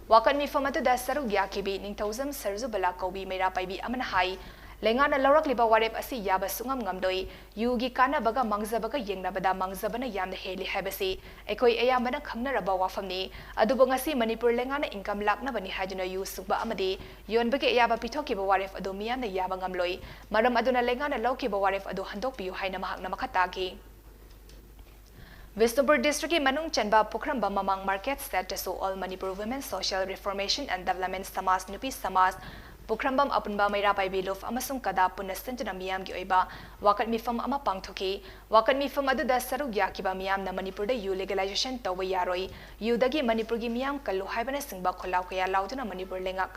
wakan mifam aduda sarugya kibi ningthauzam sarzu bala kobi meira paibi amana hai Lengana laurak liba warep asi yaba sungam ngamdoi yugi kana baga mangzabaga yengnabada mangzabana yamna heli habasi ekoi ayamana khangnaraba wafamni adubo ngasi Manipur lengana income lakna bani hajuna yu sugba amadi yonbage ayaba pithoki ba waref adu miyamna yaba ngamloi maram aduna lengana lauki ba waref adu handok piu haina mahakna makhatagi Vistupur district ki manung chanba Pukhramba mamang market status All Manipur Women Social Reformation and Development Samas Nupi Samas Pukhrambam apunba maira paibi lof amasung kada punastantuna miyam gi oiba wakat mifam ama pangthoki wakat mifam aduda sarug yakiba miyam na Manipur da yu legalization tawa yaroi yu dagi Manipur gi miyam kallu haibana singba kholaw kaya lauduna Manipur lengak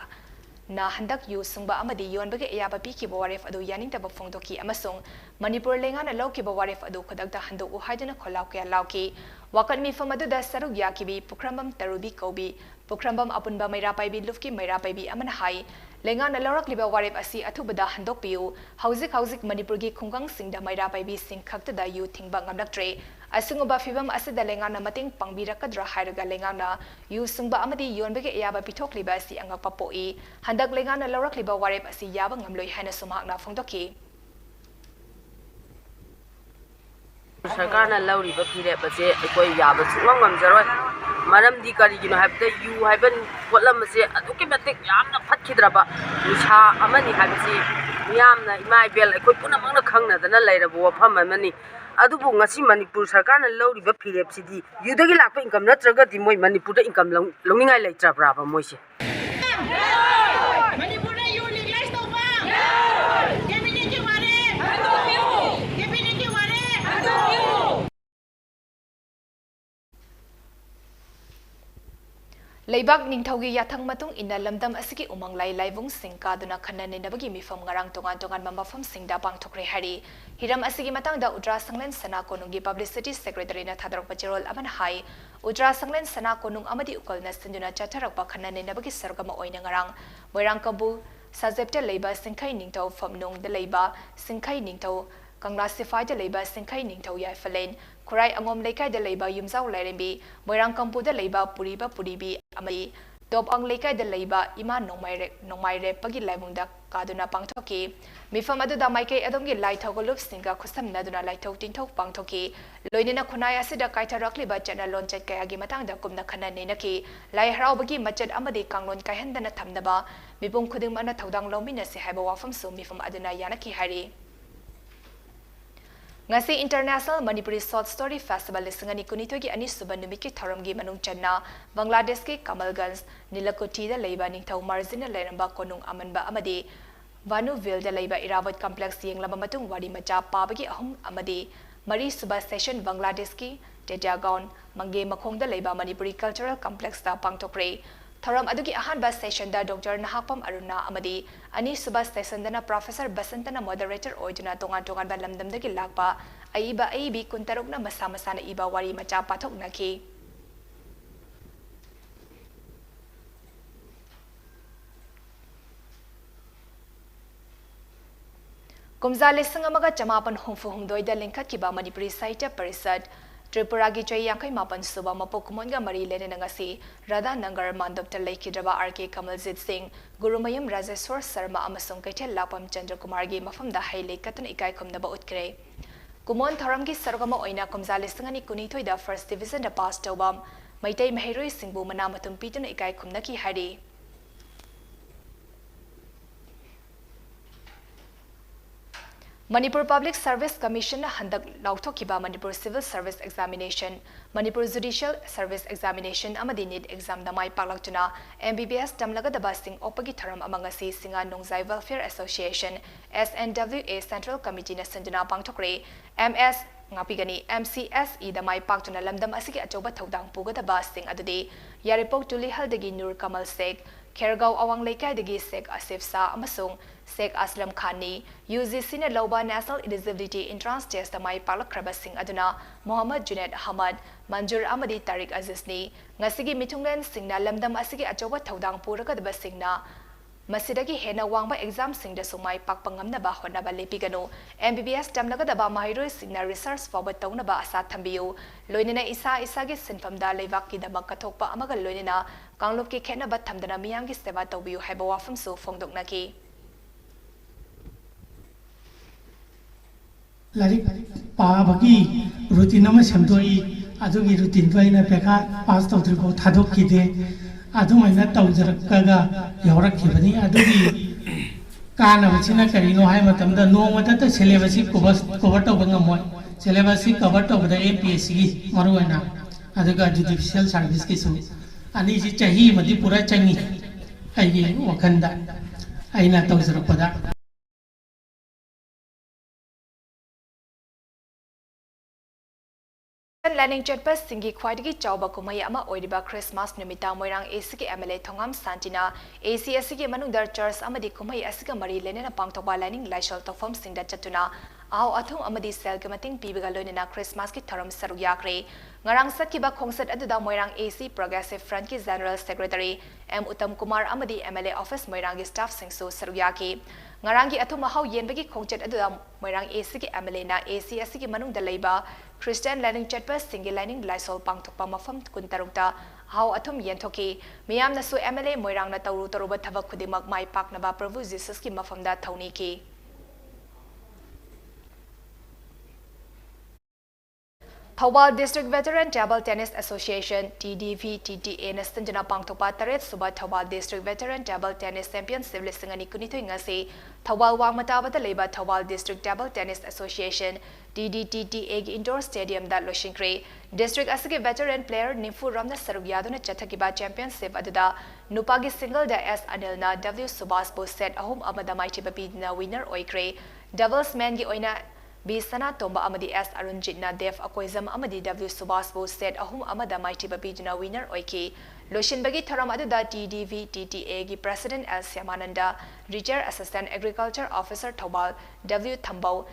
na handak yu sungba amadi yonbage ayaba piki bawaref adu yaning taba phongdoki amasung Manipur lengana lawki bawaref adu khadakta handok haiduna kholaw kaya lawki wakat mifam aduda sarug yakibi Pukhrambam tarubi kobi Pukhrambam apunba maira paibi lufki maira paibi amana hai lengana laurak liba warep asi athubada handok piu hauzik Manipur gi khunggang singda maira paibi sing khakta da yu thingba ngamlaktre asinguba fibam asida lengana mating pangbirakadra hairaga lengana yu sungba amadi yonbege ayaba pithok liba asi angakpa poi handak lengana laurak liba warep asi yaba ngamloi haina sumakna phongdoki Sarkarna lauriba phire base ekoi yaba sungam ngamjaroi maram di karigino habda yu haiban potlam ase aduki matik yamna phatkidraba nisha amani habisi yamna imaibel ekoi punamangna khangna dana lairabu wafam amani adubu ngasi Manipur sarkarna lauriba phire sidi yudagi lakpa income natraga di moi Manipur da income longningai leitrabra ba moise Manipur da yu legalize tawba cabinet ki ware cabinet ki ware Leibak ningthaugi yathang matung ina lamdam asiki umang lai laibung singka duna khanna ninabagi mifam ngarang tongan tongan mambafam singda pangthokre hari hiram asigi matangda Udra Sanglen Sana Konungi Publicity Secretary na thadarok pachirol aman hai Udra Sanglen Sana Konung amadi ukolna sinduna chatharak pa khanna ninabagi sargama oina ngarang moirang kabu sajepte leiba singkhai ningthau famnung de leiba singkhai ningthau Classified the labor Sinkai Ningtau Yai Falen, Kurai Angom Leka de labor Yumzau Lerembi, Moirang Kampu de labor Puriba Puribi, Amai, Dob Ang Leka de labor Ima Nomaire Pagi Labunda, Kaduna Pangtoki, Mifamadu da Maike Adongi Light Hogolup Singa Kusam Naduna Light Tinto Pangtoki, Loinina Kunaya Sida Kaita Rockli Bajana Lonjet Kayagi Matang da Kumna Kana Nenaki, Lai Harabagi Machet Amadi Kanglon Kahendana Tamnaba, Mibung Kudimana Todang Lomina Si Habawa from Sumi from Aduna Yanaki Hari. Ngasi International Manipuri Short Story Festival lisangani kunitogi ani suban numiki tharamgi manung channa Bangladesh ke Kamalganj Nilakoti da leiba ningthau margin leramba konung amanba amadi Vanuville da leiba Irawat complex yenglaba matung wadi macha pabagi ahum amadi Mari Suba Session Bangladesh ki Tetiagaon Mange Makhong da leiba Manipuri Cultural Complex da pangtokre Tharam adugi ahanba session da Dr. Nahapam Aruna amadi ani suba session dana Professor Basantana moderator oiduna tongan ba lamdam dagi lakpa ꯑꯏꯕ ꯑꯏꯕꯤ 16ꯅ ꯃꯁꯥ ꯃꯁꯥꯅ 이바 와리 마차 파톡나키 ꯀꯨꯝꯖꯥ 1954ꯗ ꯂꯤꯡꯈꯠꯈꯤꯕ ꯃꯅꯤꯄꯨꯔꯤ ꯁꯥꯍꯤꯇ꯭ꯌ ꯄꯔꯤꯁꯗ ꯇ꯭ꯔꯤꯄꯨꯔꯥꯒꯤ ꯆꯍꯤ 58 ꯁꯨꯕ ꯃꯄꯣꯛ ꯀꯨꯝꯑꯣꯟꯒ ꯃꯔꯤ ꯂꯩꯅꯅ ꯉꯁꯤ ꯔꯥꯙꯥ ꯅꯪꯒꯔ ꯃꯥꯟꯗꯞꯇ ꯂꯩꯈꯤꯗ꯭ꯔꯕ ꯑꯥꯔ.ꯀꯦ. ꯀꯃꯜꯖꯤꯠ ꯁꯤꯡ, ꯒꯨꯔꯨꯃꯌꯨꯝ ꯔꯥꯖꯦꯁ꯭ꯋꯔ ꯁꯔꯃ ꯑꯃꯁꯨꯡ ꯀꯩꯊꯦꯜ ꯂꯥꯛꯄꯝ ꯆꯟꯗ꯭ꯔꯀꯨꯃꯥꯔꯒꯤ ꯃꯐꯝꯗ ꯍꯩ ꯂꯩ ꯀꯠꯇꯨꯅ ꯏꯀꯥꯏ ꯈꯨꯝꯅꯕ ꯎꯠꯈ꯭ꯔꯦ꯫ ꯀꯨꯝꯑꯣꯟ ꯊꯧꯔꯝꯒꯤ ꯁꯔꯨꯛ ꯑꯃ ꯑꯣꯏꯅ ꯀꯨꯝꯖꯥ 2012ꯗ ꯐꯥꯔꯁꯠ ꯗꯤꯕꯤꯖꯟꯗ ꯄꯥꯁ ꯇꯧꯕ ꯃꯩꯇꯩ ꯃꯍꯩꯔꯣꯏꯁꯤꯡꯕꯨ ꯃꯅꯥ ꯃꯊꯨꯝ ꯄꯤꯗꯨꯅ ꯏꯀꯥꯏ ꯈꯨꯝꯅꯈꯤ ꯍꯥꯏꯔꯤ꯫ Manipur Public Service Commission handak lauthokhiba Manipur Civil Service Examination, Manipur Judicial Service Examination amadi NEET exam da mai paklaktuna MBBS tamlagadaba sing opagi tharam amangasi Singa Nongzai Welfare Association SNWA Central Committee na sanjana pangthokre MS ngapigani MCSE da mai paktuna lamdam asigi achoba thodang pugadaba sing adudi Yaripok Tulihal dagi Nur Kamal Sheikh, Khergaon Awang Leikai dagi Sheikh Asif Sa amasung Sheikh Aslam Khani, UGC na Lauba National Eligibility Entrance Test da mai palakraba sing aduna Muhammad Junaid Ahmad, Manjur Amadi Tariq Aziz ni ngasigi mitunglen sing na lamdam asigi achoba thodang puragadaba sing na Masidagi hena wangba exam sing da sumai pakpangamnaba honaba lepigano MBBS tamlagadaba mahiroi singna research forward taunaba asa thambiyu loinena isa isagi sinfamda leibakki damak kathokpa amaga loinena kanglupki khenaba thamdana miyamgi seva tawbiyu haiba wafamsu fongdoknaki Larik paabagi routine ama semdoi adugi routine baina peka pass tawdribo thadokide adumaina tawjarakaga yawrakhibani adugi kana bachina karino hai matamda nongmata ta syllabus cover tawba ngamoi syllabus cover tawbada APSC gi maruaina aduga judicial service ki su ani ji chahi madi pura changi aigi wakanda aina tawjarapada Learning Chatbus Singi Khwaidagi Chawba Kumai ama oiriba Christmas numita Moirang AC ki MLA Thongam Santina ACSC ki manungdar church amadi Kumai asiga mari lenena pangthokba lining laishal tofam singda chatuna aw athum amadi sel ke mating pibiga loinena Christmas ki tharam saruk yakre ngarang sakkiba khongsat aduda Moirang AC Progressive Front ki General Secretary M Uttam Kumar amadi MLA Office Moirang ki staff singso saruk yaki ngarangi athum hau yenbagi khongchat aduda Moirang AC ki MLA na ACSC ki manungda leiba Christian Learning Chatbus Singi Lining Laisol Pangthokpa Mafam Kuntarukta How Athum Yentoki Miyam Nasu MLA Moirang na Tauru Taruba Thabak Khudimak Mai Paknaba Prabhu Jesus ki Mafamda Thauniki Thawal District Veteran Table Tennis Association TDV-TTA na sanjana pangthokpa taret suba Thawal District Veteran Table Tennis Championship lisingani kunithoy ngasi Thawal Wangmatabada leiba Thawal District Table Tennis Association DDTTA Indoor Stadium da loshingkre District asigi veteran player Nimfu Ramna saruk yaduna chathakiba championship aduda nupagi single da S Anil na W Subhas bo set ahum amada maitiba na winner oikre doubles man gi oina B Sana Tomba amadi S Arunjit na Dev Akoizam amadi W Subhas bo set ahum amada maitiba na winner oiki Loshinbagi tharam aduda TDV-TTA gi President L Syamananda Retired Assistant Agriculture Officer Thobal W Thambau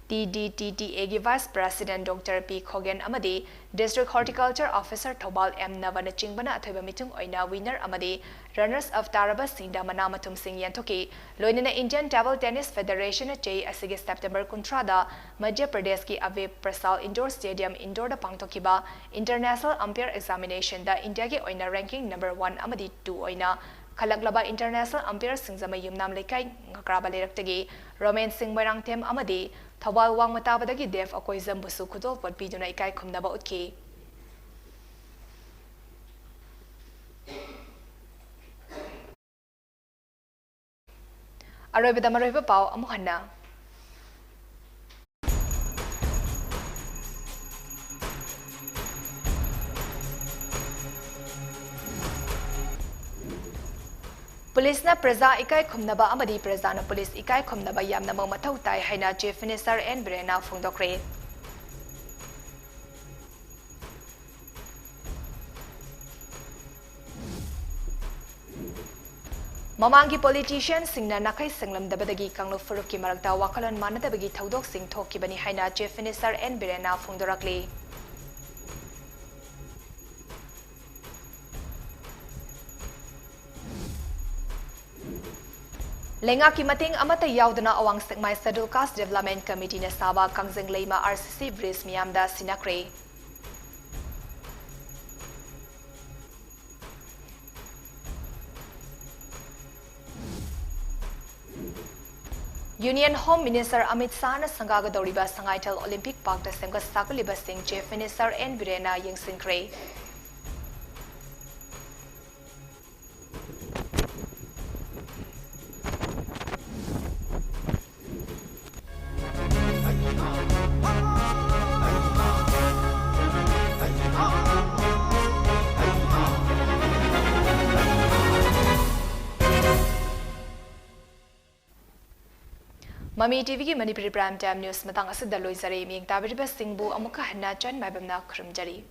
TDTTA gi Vice President Dr. P. Khogen amadi District Horticulture Officer Thobal M. Navana Chingbana athoiba mitung oina winner amadi runners of Taraba Singda Manamatum Sing Yantoki loinena Indian Table Tennis Federation J asigi September kuntrada Madhya Pradesh ki Ave Prasal Indoor Stadium indoor da pangtokiba International Umpire Examination da India gi oina ranking number 1 amadi 2 oina Khalaklaba International Umpire Singjama Yumnam Lekai Ngakraba Leiraktagi Romain Singh Moirang Them amadi Thawal Wangmatabadagi Dev Akoizam busu khudol pot piduna ikai khumnaba utki Aroibada maroiba pau amuhanna Police na Praja ikai khumnaba amadi Praja na police ikai khumnaba yamna mathau tai haina Chief Minister N Birena phongdokre Mamangi politician singna nakai singlam dabadagi kanglo furuk ki marakta wakalan manadabagi thaudok sing thoki bani haina chief minister N Birena phongdorakli. Lenga ki mating amata yaudana awang sekmai Scheduled Caste Development Committee na saba kangjeng leima RCC bris miyamda sinakre. Union Home Minister Amit Shah na sangaga doriba Sangaital Olympic Park da semga sakuliba sing Chief Minister N Birena yengsinkre. MAMI TV ki Manipuri Prime Time News matang asid da loizare miyeng tabiriba singbu amuka hana chan maibamna khurumjari.